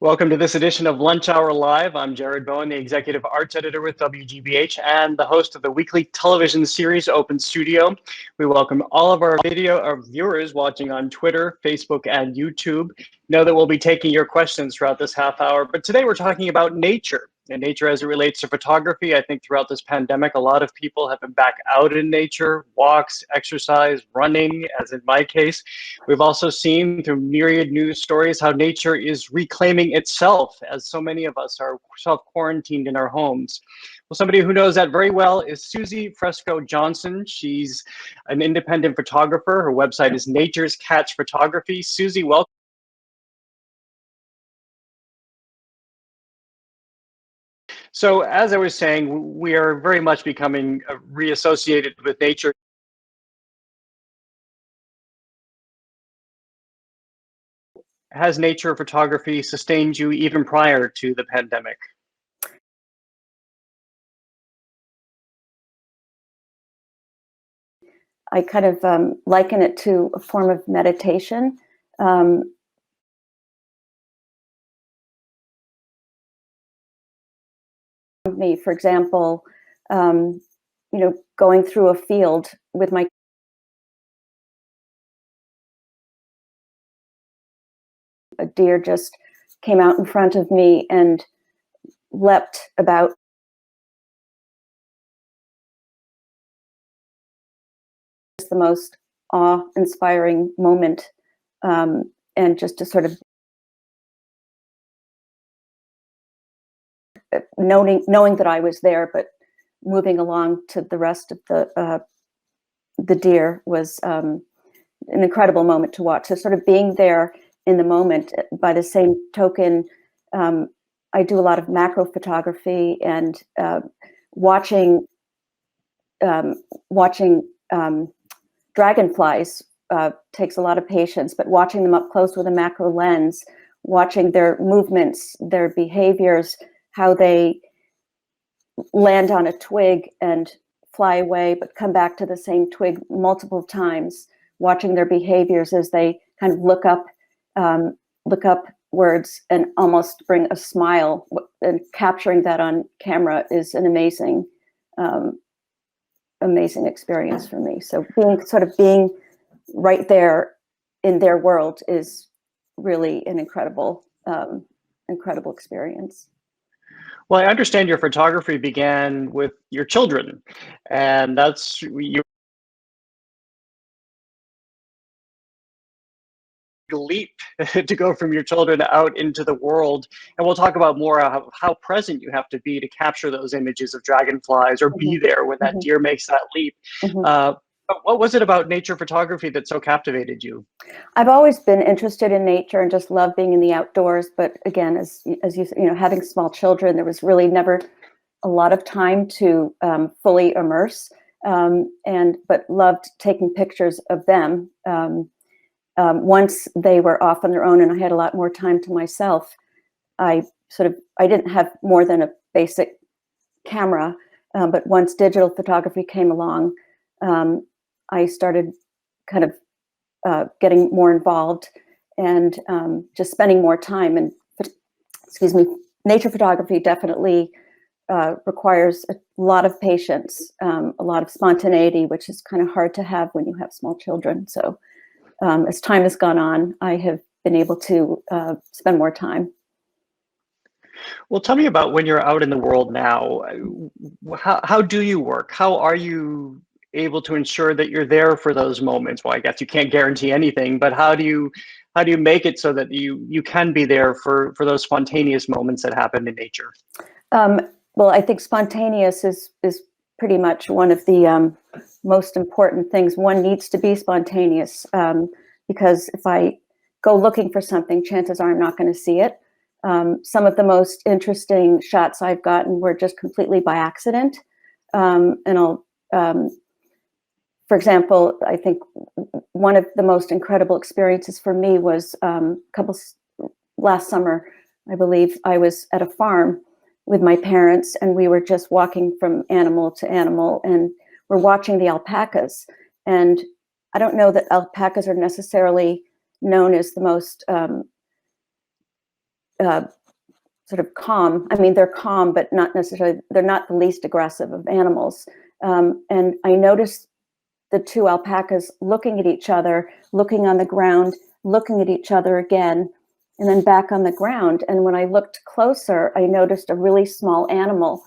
Welcome to this edition of Lunch Hour Live. I'm Jared Bowen, the Executive Arts Editor with WGBH and the host of the weekly television series Open Studio. We welcome all of our viewers watching on Twitter, Facebook, and YouTube. Know that we'll be taking your questions throughout this half hour, but today we're talking about nature. And nature as it relates to photography. I think throughout this pandemic, a lot of people have been back out in nature, walks, exercise, running, as in my case. We've also seen through myriad news stories how nature is reclaiming itself as so many of us are self-quarantined in our homes. Well, somebody who knows that very well is Suzi Fresco Johnson. She's an independent photographer. Her website is Nature's Catch Photography. Suzi, welcome. So as I was saying, we are very much becoming reassociated with nature. Has nature photography sustained you even prior to the pandemic? I kind of liken it to a form of meditation. Me, for example, going through a field with my a deer just came out in front of me and leapt about the most awe-inspiring moment, and just to sort of knowing that I was there, but moving along to the rest of the deer was an incredible moment to watch. So sort of being there in the moment. By the same token, I do a lot of macro photography, and watching dragonflies takes a lot of patience, but watching them up close with a macro lens, watching their movements, their behaviors, how they land on a twig and fly away, but come back to the same twig multiple times, watching their behaviors as they kind of look upwards and almost bring a smile, and capturing that on camera is an amazing experience for me. So being right there in their world is really an incredible experience. Well, I understand your photography began with your children, and that's you leap to go from your children out into the world. And we'll talk about more how present you have to be to capture those images of dragonflies or be there when that deer makes that leap. But what was it about nature photography that so captivated you? I've always been interested in nature and just love being in the outdoors. But again, as you having small children, there was really never a lot of time to fully immerse, but loved taking pictures of them. Once they were off on their own and I had a lot more time to myself, I didn't have more than a basic camera, but once digital photography came along, I started kind of getting more involved and just spending more time. And nature photography definitely requires a lot of patience, a lot of spontaneity, which is kind of hard to have when you have small children. So as time has gone on, I have been able to spend more time. Well, tell me about when you're out in the world now. How do you work? How are you able to ensure that you're there for those moments? Well, I guess you can't guarantee anything, but how do you make it so that you can be there for those spontaneous moments that happen in nature? Well, I think spontaneous is pretty much one of the most important things. One needs to be spontaneous, because if I go looking for something, chances are I'm not going to see it. Some of the most interesting shots I've gotten were just completely by accident. And I'll, for example, I think one of the most incredible experiences for me was last summer, I believe. I was at a farm with my parents, and we were just walking from animal to animal, and we're watching the alpacas. And I don't know that alpacas are necessarily known as the most sort of calm. I mean, they're calm, but not necessarily, they're not the least aggressive of animals. And I noticed the two alpacas looking at each other, looking on the ground, looking at each other again, and then back on the ground. And when I looked closer, I noticed a really small animal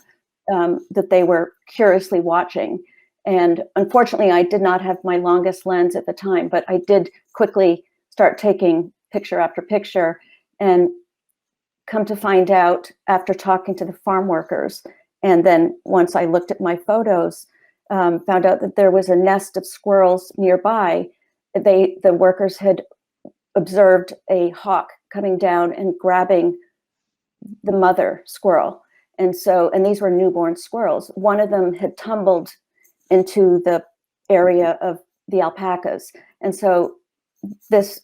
that they were curiously watching. And unfortunately, I did not have my longest lens at the time, but I did quickly start taking picture after picture, and come to find out after talking to the farm workers, and then once I looked at my photos, found out that there was a nest of squirrels nearby. The workers had observed a hawk coming down and grabbing the mother squirrel. And these were newborn squirrels. One of them had tumbled into the area of the alpacas. And so this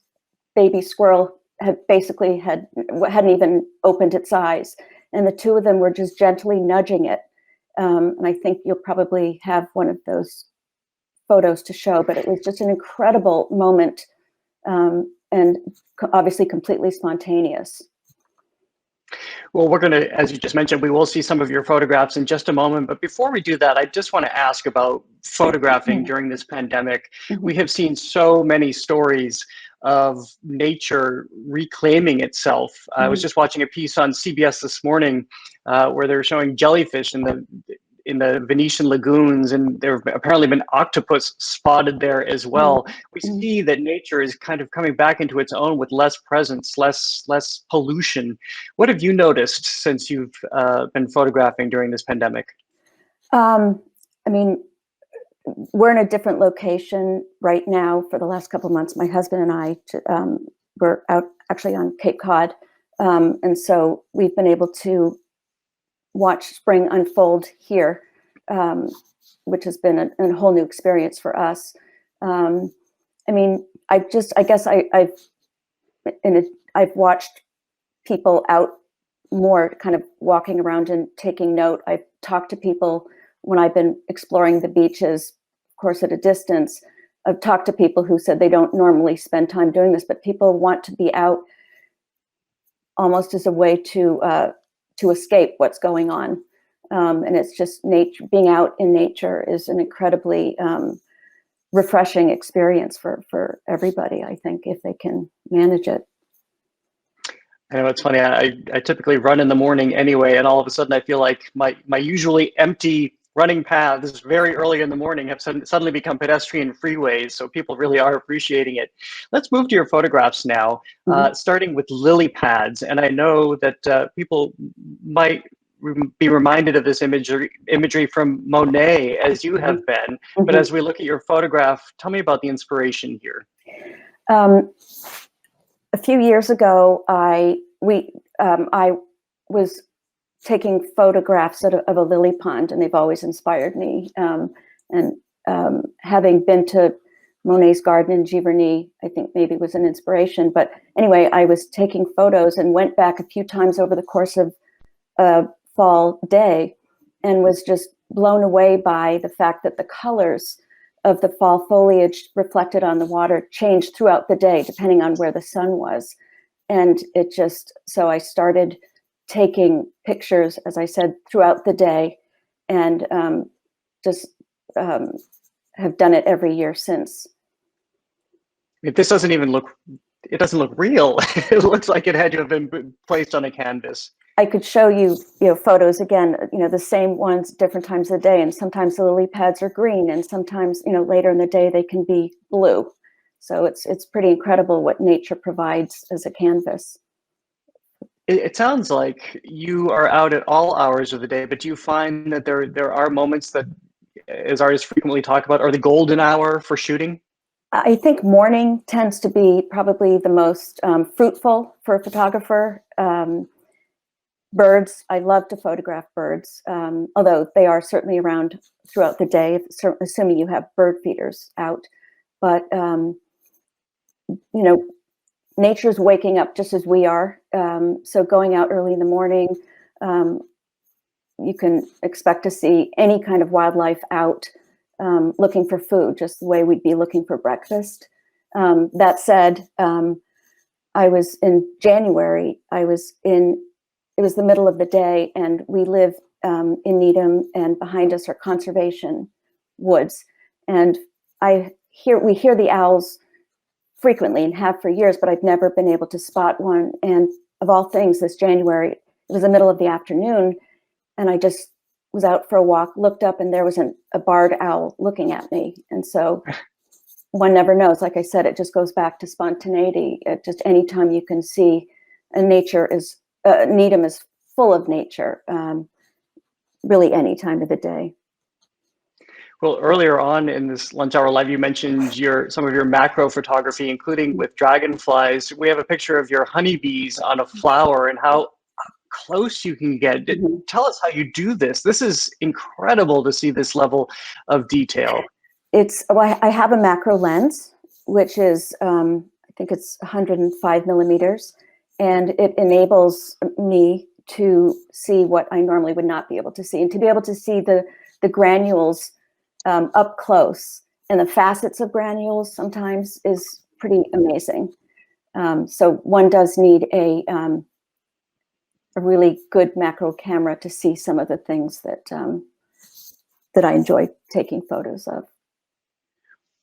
baby squirrel hadn't even opened its eyes. And the two of them were just gently nudging it. And I think you'll probably have one of those photos to show, but it was just an incredible moment, and obviously completely spontaneous. Well, we're going to, as you just mentioned, we will see some of your photographs in just a moment. But before we do that, I just want to ask about photographing during this pandemic. We have seen so many stories of nature reclaiming itself. I was just watching a piece on CBS this morning where they're showing jellyfish in the Venetian lagoons, and there have apparently been octopus spotted there as well. We see that nature is kind of coming back into its own with less presence, less pollution. What have you noticed since you've been photographing during this pandemic? I mean, we're in a different location right now. For the last couple of months, my husband and I were out actually on Cape Cod. And so we've been able to watch spring unfold here, which has been a whole new experience for us. I mean, I've watched people out more, kind of walking around and taking note. I've talked to people when I've been exploring the beaches, of course, at a distance. I've talked to people who said they don't normally spend time doing this, but people want to be out almost as a way to escape what's going on. And it's just nature. Being out in nature is an incredibly refreshing experience for everybody, I think, if they can manage it. I know it's funny. I typically run in the morning anyway, and all of a sudden I feel like my usually empty running paths very early in the morning have suddenly become pedestrian freeways. So people really are appreciating it. Let's move to your photographs now, starting with lily pads. And I know that people might be reminded of this imagery from Monet, as you have been. But as we look at your photograph, tell me about the inspiration here. A few years ago, I was taking photographs of a lily pond, and they've always inspired me. And having been to Monet's garden in Giverny, I think maybe was an inspiration. But anyway, I was taking photos and went back a few times over the course of a fall day, and was just blown away by the fact that the colors of the fall foliage reflected on the water changed throughout the day, depending on where the sun was. And so I started taking pictures, as I said, throughout the day, and have done it every year since. This doesn't even look, it doesn't look real. It looks like it had to have been placed on a canvas. I could show you, photos again, the same ones, different times of the day. And sometimes the lily pads are green, and sometimes, later in the day they can be blue. So it's pretty incredible what nature provides as a canvas. It sounds like you are out at all hours of the day, but do you find that there are moments that, as artists frequently talk about, are the golden hour for shooting? I think morning tends to be probably the most fruitful for a photographer. Birds, I love to photograph birds, although they are certainly around throughout the day, assuming you have bird feeders out. But, nature's waking up just as we are. So going out early in the morning, you can expect to see any kind of wildlife out looking for food, just the way we'd be looking for breakfast. That said, I was in January, it was the middle of the day, and we live in Needham, and behind us are conservation woods. And we hear the owls frequently and have for years, but I've never been able to spot one. And of all things, this January, it was the middle of the afternoon, and I just was out for a walk, looked up, and there was a barred owl looking at me. And so one never knows. Like I said, it just goes back to spontaneity. Just anytime you can see, and Needham is full of nature, really any time of the day. Well, earlier on in this lunch hour live, you mentioned some of your macro photography, including with dragonflies. We have a picture of your honeybees on a flower and how close you can get. Mm-hmm. Tell us how you do this. This is incredible to see this level of detail. I have a macro lens, which is, I think it's 105 millimeters, and it enables me to see what I normally would not be able to see, and to be able to see the granules up close, and the facets of granules sometimes is pretty amazing. So one does need a really good macro camera to see some of the things that I enjoy taking photos of.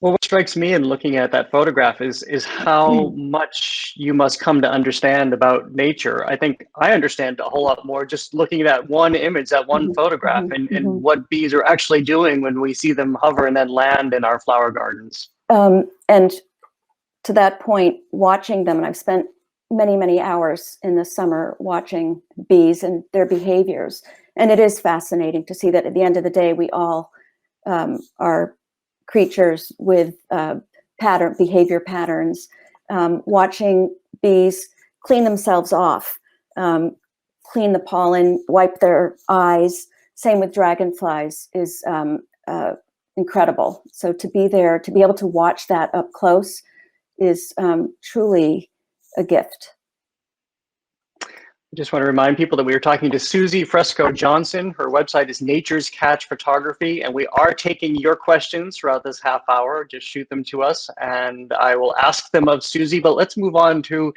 Well, what strikes me in looking at that photograph is how much you must come to understand about nature. I think I understand a whole lot more just looking at that one image, that one photograph, and what bees are actually doing when we see them hover and then land in our flower gardens. And to that point, watching them, and I've spent many, many hours in the summer watching bees and their behaviors. And it is fascinating to see that at the end of the day, we all are creatures with behavior patterns. Watching bees clean themselves off, clean the pollen, wipe their eyes. Same with dragonflies is incredible. So to be there, to be able to watch that up close is truly a gift. I just want to remind people that we are talking to Suzi Fresco Johnson. Her website is Nature's Catch Photography, and we are taking your questions throughout this half hour. Just shoot them to us, and I will ask them of Suzi. But let's move on to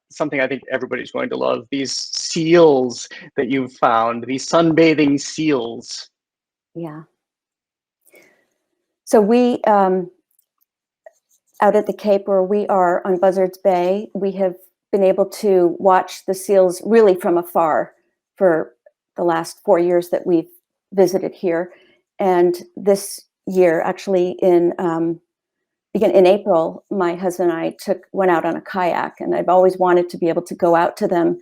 something I think everybody's going to love, these seals that you've found, these sunbathing seals. Yeah. So we, out at the Cape where we are on Buzzards Bay, we have been able to watch the seals really from afar for the last 4 years that we've visited here. And this year, actually in April, my husband and I went out on a kayak, and I've always wanted to be able to go out to them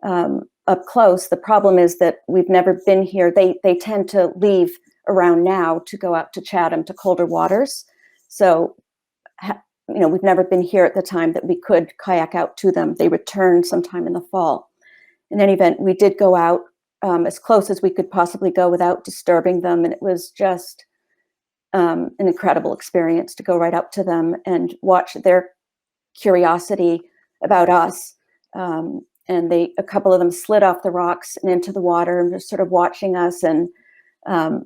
up close. The problem is that we've never been here. They tend to leave around now to go out to Chatham to colder waters. So we've never been here at the time that we could kayak out to them. They return sometime in the fall. In any event, we did go out as close as we could possibly go without disturbing them. And it was just an incredible experience to go right up to them and watch their curiosity about us. And a couple of them slid off the rocks and into the water and just sort of watching us. And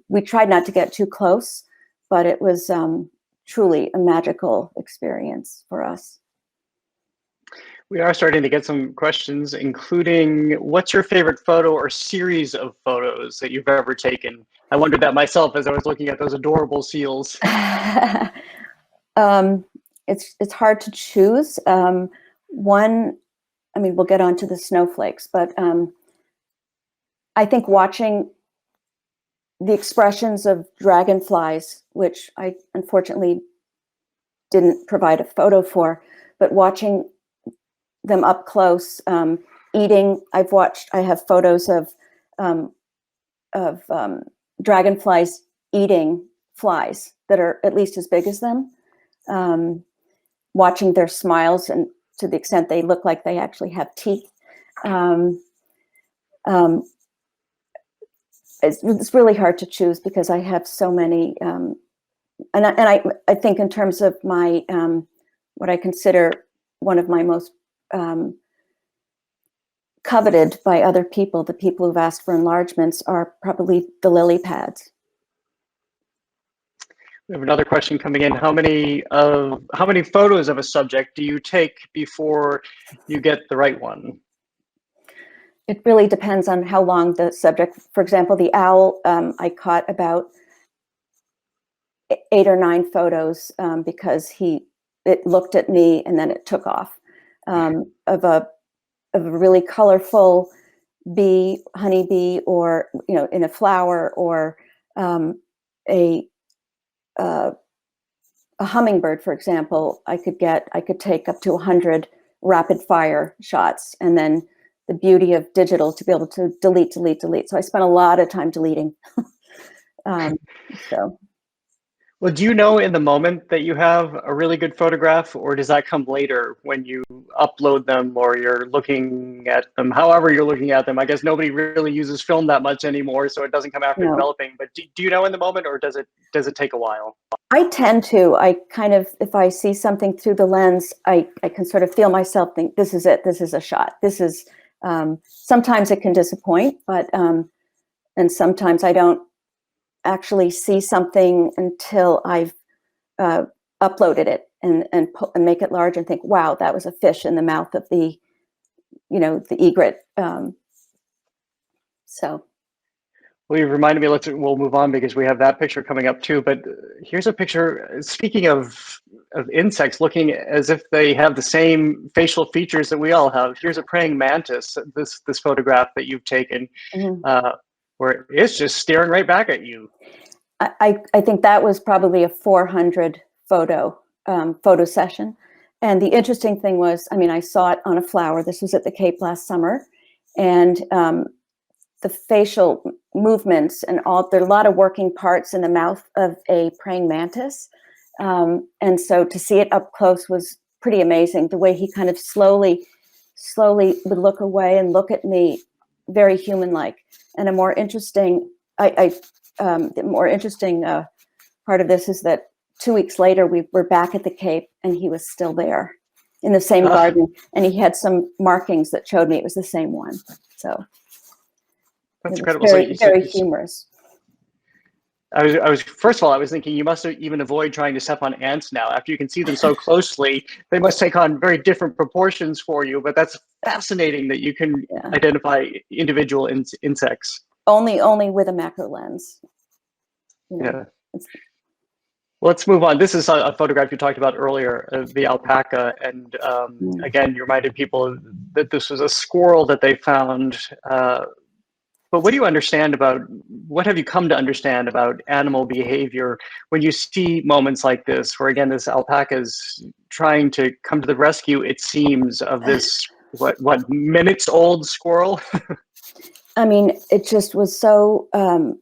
we tried not to get too close, but it was truly a magical experience for us. We are starting to get some questions, including what's your favorite photo or series of photos that you've ever taken? I wondered that myself as I was looking at those adorable seals. It's hard to choose. One, we'll get onto the snowflakes, but I think watching the expressions of dragonflies, which I unfortunately didn't provide a photo for, but watching them up close, eating. I have photos of dragonflies eating flies that are at least as big as them. Watching their smiles, and to the extent they look like they actually have teeth. It's really hard to choose because I have so many, and I think in terms of my what I consider one of my most coveted by other people, the people who've asked for enlargements, are probably the lily pads. We have another question coming in. How many photos of a subject do you take before you get the right one? It really depends on how long the subject. For example, the owl, I caught about 8 or 9 photos because it looked at me and then it took off. Of a really colorful bee, honeybee, or in a flower, or a hummingbird, for example. I could take up to 100 rapid fire shots, and then the beauty of digital to be able to delete. So I spent a lot of time deleting. So. Well, do you know in the moment that you have a really good photograph, or does that come later when you upload them or you're looking at them, however you're looking at them? I guess nobody really uses film that much anymore, so it doesn't come after developing. But do you know in the moment, or does it take a while? I tend to. I kind of, if I see something through the lens, I can sort of feel myself think, this is it, this is a shot. This is, sometimes it can disappoint, but, and sometimes I don't actually see something until I've uploaded it and make it large and think, wow, that was a fish in the mouth of the egret. So. Well, you reminded me, we'll move on because we have that picture coming up too. But here's a picture, speaking of insects looking as if they have the same facial features that we all have. Here's a praying mantis, this photograph that you've taken, where it's just staring right back at you. I think that was probably a 400 photo session. And the interesting thing was, I saw it on a flower. This was at the Cape last summer. And the facial movements and there are a lot of working parts in the mouth of a praying mantis. And so to see it up close was pretty amazing. The way he kind of slowly would look away and look at me, very human-like. And a more interesting, the more interesting part of this is that 2 weeks later, we were back at the Cape and he was still there in the same garden. And he had some markings that showed me it was the same one. So. That's incredible. Very humorous. I was first of all, I was thinking you must even avoid trying to step on ants now. After you can see them so closely, they must take on very different proportions for you. But that's fascinating that you can identify individual insects. Only with a macro lens. Yeah. Let's move on. This is a photograph you talked about earlier of the alpaca. And again, you reminded people that this was a squirrel that they found. But what do you understand what have you come to understand about animal behavior when you see moments like this, where again, this alpaca is trying to come to the rescue, it seems, of this, what minutes old squirrel? It just was so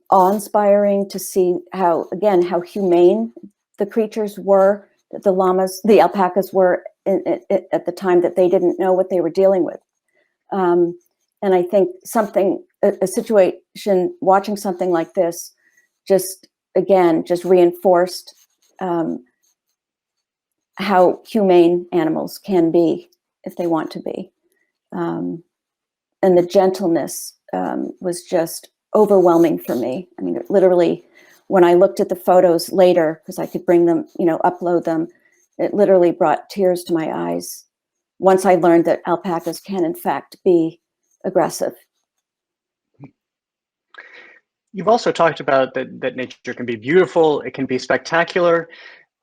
awe-inspiring to see how humane the creatures were, the alpacas were at the time that they didn't know what they were dealing with. And I think a situation, watching something like this, just reinforced how humane animals can be if they want to be. And the gentleness was just overwhelming for me. Literally, when I looked at the photos later, because I could bring them, upload them, it literally brought tears to my eyes once I learned that alpacas can, in fact, be aggressive. You've also talked about that nature can be beautiful, it can be spectacular,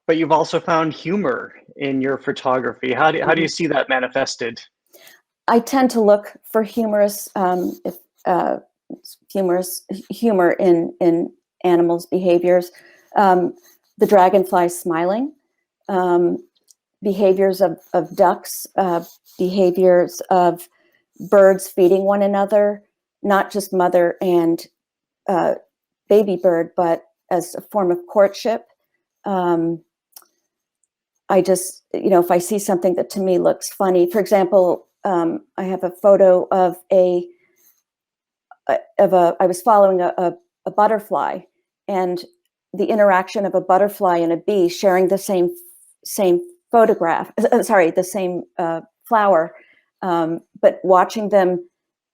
but you've also found humor in your photography. How do you see that manifested? I tend to look for humor in animals' behaviors. The dragonfly smiling, behaviors of ducks, behaviors of birds feeding one another, not just mother and baby bird, but as a form of courtship. I just, if I see something that to me looks funny, for example, I have a photo of I was following a butterfly, and the interaction of a butterfly and a bee sharing the same photograph, the same flower, but watching them,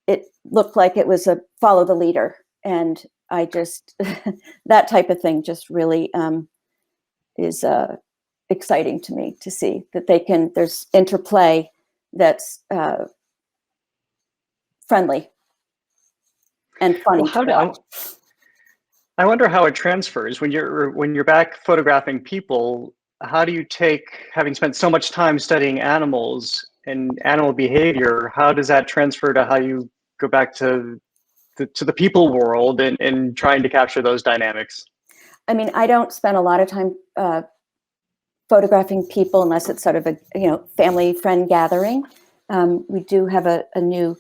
it looked like it was a follow the leader. And I just, that type of thing just really is exciting to me to see that there's interplay that's friendly and funny. Well, I wonder how it transfers when you're back photographing people. How do you take, having spent so much time studying animals and animal behavior, how does that transfer to how you go back to the people world and trying to capture those dynamics? I mean, I don't spend a lot of time photographing people unless it's sort of a family friend gathering. We do have a new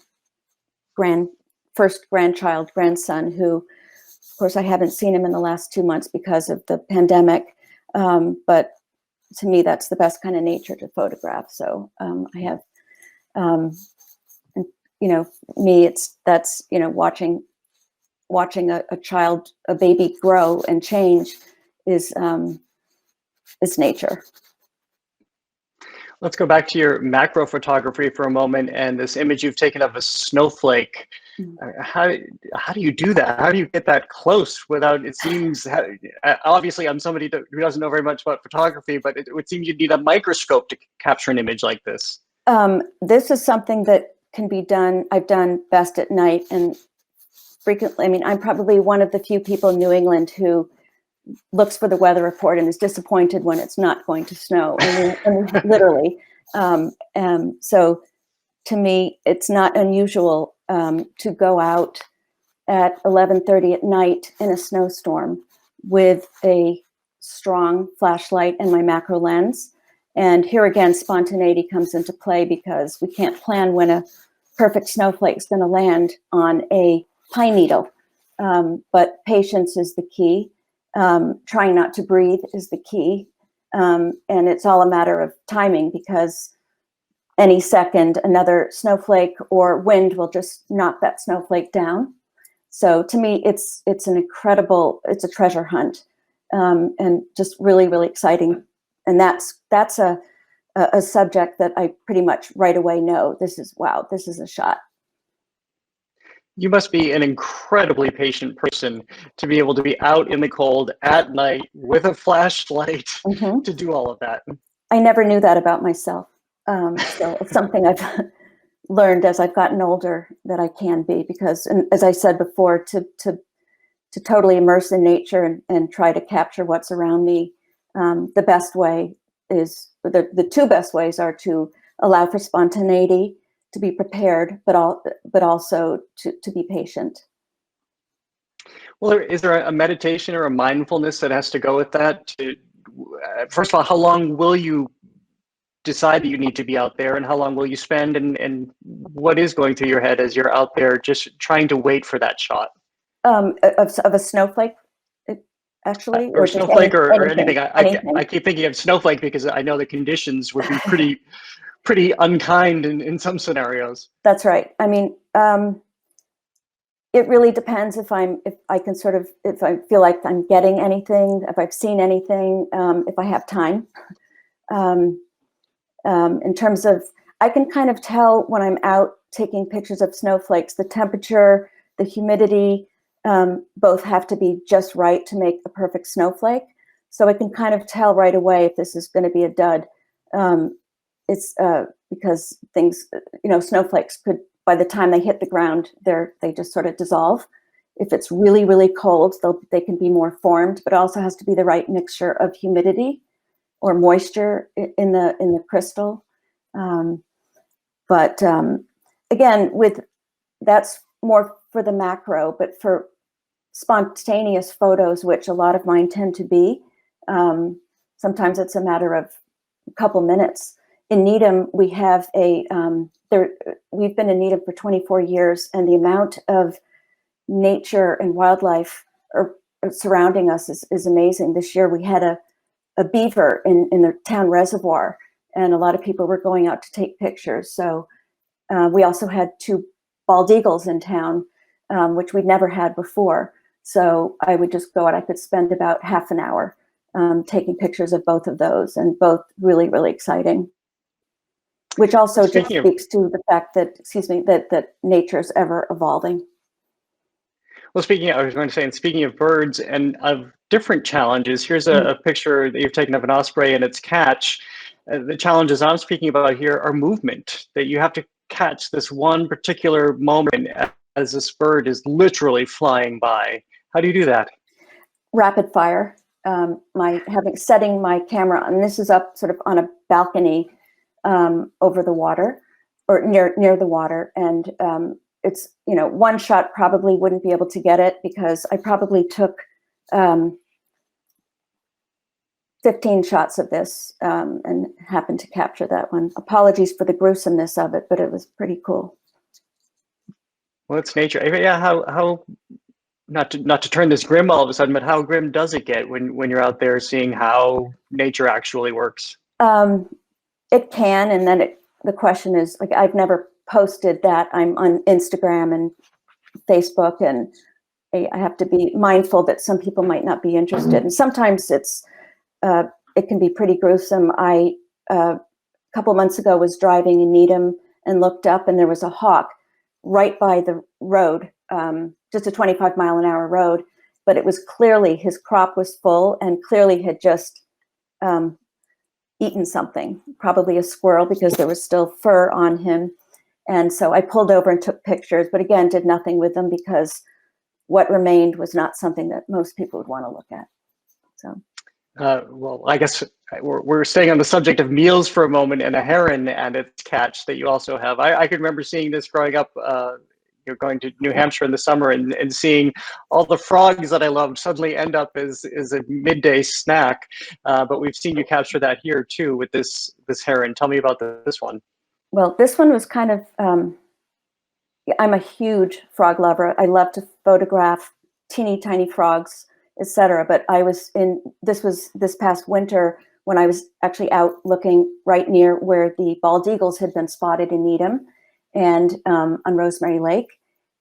first grandson who, of course, I haven't seen him in the last 2 months because of the pandemic. But to me, that's the best kind of nature to photograph. So I have, that's watching a baby grow and change is nature. Let's go back to your macro photography for a moment and this image you've taken of a snowflake. How do you do that? How do you get that close without, it seems, obviously I'm somebody who doesn't know very much about photography, but it would seem you'd need a microscope to capture an image like this. This is something that can be done, I've done best at night, and frequently, I mean, I'm probably one of the few people in New England who looks for the weather report and is disappointed when it's not going to snow. I mean, literally. So to me, it's not unusual to go out at 11:30 at night in a snowstorm with a strong flashlight and my macro lens. And here again, spontaneity comes into play because we can't plan when a perfect snowflake is going to land on a pine needle. But patience is the key. Trying not to breathe is the key. And it's all a matter of timing because any second, another snowflake or wind will just knock that snowflake down. So to me, it's a treasure hunt, and just really, really exciting. And that's a subject that I pretty much right away know this is a shot. You must be an incredibly patient person to be able to be out in the cold at night with a flashlight to do all of that. I never knew that about myself. So it's something I've learned as I've gotten older that I can be, because, and as I said before, to totally immerse in nature and try to capture what's around me. The best way is, the two best ways are to allow for spontaneity, to be prepared, but also to be patient. Well, is there a meditation or a mindfulness that has to go with that? First of all, how long will you decide that you need to be out there, and how long will you spend, and what is going through your head as you're out there just trying to wait for that shot? Of a snowflake, actually? Or snowflake, or anything. I keep thinking of snowflake because I know the conditions would be pretty unkind in some scenarios. That's right. I mean, it really depends if I feel like I'm getting anything, if I've seen anything, if I have time. In terms of, I can kind of tell when I'm out taking pictures of snowflakes, the temperature, the humidity, both have to be just right to make a perfect snowflake. So I can kind of tell right away if this is going to be a dud. It's because things, snowflakes could, by the time they hit the ground, they just sort of dissolve. If it's really, really cold, they can be more formed, but it also has to be the right mixture of humidity or moisture in the crystal. But again, that's more for the macro, but for spontaneous photos, which a lot of mine tend to be, sometimes it's a matter of a couple minutes. In Needham, we have we've been in Needham for 24 years, and the amount of nature and wildlife surrounding us is amazing. This year we had a beaver in the town reservoir, and a lot of people were going out to take pictures. So we also had 2 bald eagles in town, which we'd never had before. So I would just go out. I could spend about half an hour taking pictures of both of those, and both really, really exciting. Which also just speaks to the fact that, that nature's ever evolving. Well, I was going to say, and speaking of birds and of different challenges. Here's a picture that you've taken of an osprey and its catch. The challenges I'm speaking about here are movement, that you have to catch this one particular moment as this bird is literally flying by. How do you do that? Rapid fire. Setting my camera, and this is up sort of on a balcony over the water, or near the water, and it's, you know, one shot probably wouldn't be able to get it because I probably took 15 shots of this and happened to capture that one. Apologies for the gruesomeness of it, but it was pretty cool. Well, it's nature. Yeah, how not to turn this grim all of a sudden, but how grim does it get when you're out there seeing how nature actually works? It can, and then the question is, like, I've never posted that. I'm on Instagram and Facebook, and I have to be mindful that some people might not be interested. And sometimes it can be pretty gruesome. I a couple months ago was driving in Needham and looked up, and there was a hawk right by the road, just a 25-mile-an-hour road, but it was clearly, his crop was full and clearly had just eaten something, probably a squirrel, because there was still fur on him. And so I pulled over and took pictures, but again, did nothing with them because what remained was not something that most people would want to look at. So. Well, I guess we're staying on the subject of meals for a moment, and a heron and its catch that you also have. I can remember seeing this growing up, you're going to New Hampshire in the summer and seeing all the frogs that I loved suddenly end up as a midday snack. But we've seen you capture that here too with this heron. Tell me about this one. Well, this one was kind of, I'm a huge frog lover. I love to photograph teeny tiny frogs, etc. But this was this past winter when I was actually out looking right near where the bald eagles had been spotted in Needham and on Rosemary Lake.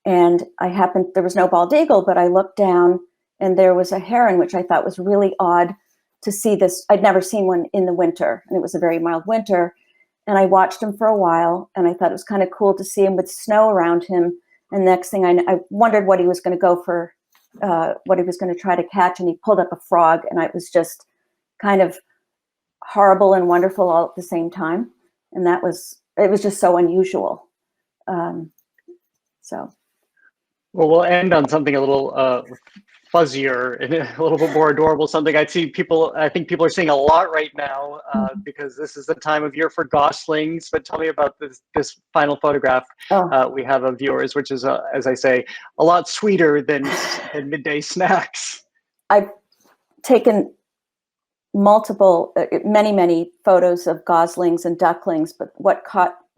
And there was no bald eagle, but I looked down and there was a heron, which I thought was really odd to see this. I'd never seen one in the winter, and it was a very mild winter. And I watched him for a while, and I thought it was kind of cool to see him with snow around him. And next thing I wondered what he was going to go for, what he was going to try to catch, and he pulled up a frog, and it was just kind of horrible and wonderful all at the same time. And it was just so unusual. So. Well, we'll end on something a little fuzzier and a little bit more adorable. Something I think people are seeing a lot right now because this is the time of year for goslings. But tell me about this final photograph we have of viewers, which is, as I say, a lot sweeter than midday snacks. I've taken many photos of goslings and ducklings, but what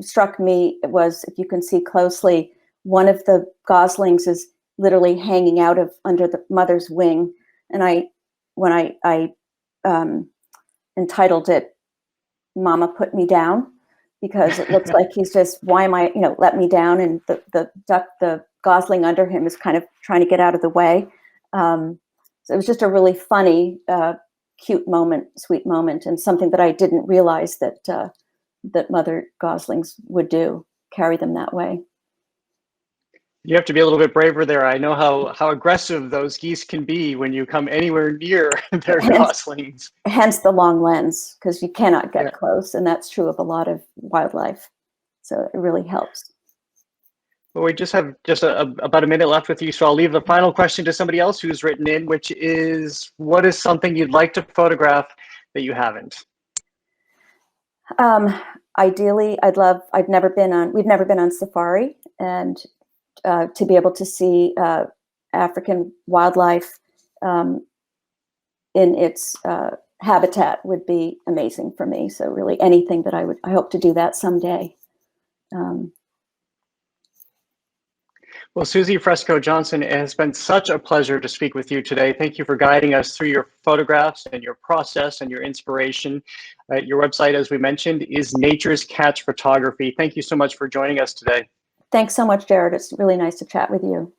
struck me was, if you can see closely, one of the goslings is literally hanging out under the mother's wing. And when I entitled it, "Mama Put Me Down," because it looks like he's just, why am I, let me down. And the gosling under him is kind of trying to get out of the way. So it was just a really funny, cute moment, sweet moment, and something that I didn't realize that mother goslings would do, carry them that way. You have to be a little bit braver there. I know how aggressive those geese can be when you come anywhere near their goslings. Hence the long lens, because you cannot get close, and that's true of a lot of wildlife. So it really helps. Well, we just have about a minute left with you, so I'll leave the final question to somebody else who's written in, which is, what is something you'd like to photograph that you haven't? Ideally, we've never been on safari, and to be able to see African wildlife in its habitat would be amazing for me. So really anything that I hope to do that someday. Well, Suzi Fresco Johnson, it has been such a pleasure to speak with you today. Thank you for guiding us through your photographs and your process and your inspiration. Your website, as we mentioned, is Nature's Catch Photography. Thank you so much for joining us today. Thanks so much, Jared. It's really nice to chat with you.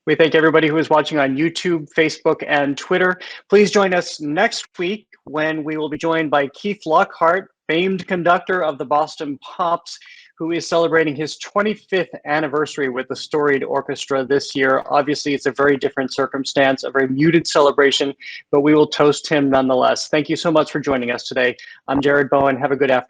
We thank everybody who is watching on YouTube, Facebook, and Twitter. Please join us next week when we will be joined by Keith Lockhart, famed conductor of the Boston Pops, who is celebrating his 25th anniversary with the Storied Orchestra this year. Obviously, it's a very different circumstance, a very muted celebration, but we will toast him nonetheless. Thank you so much for joining us today. I'm Jared Bowen. Have a good afternoon.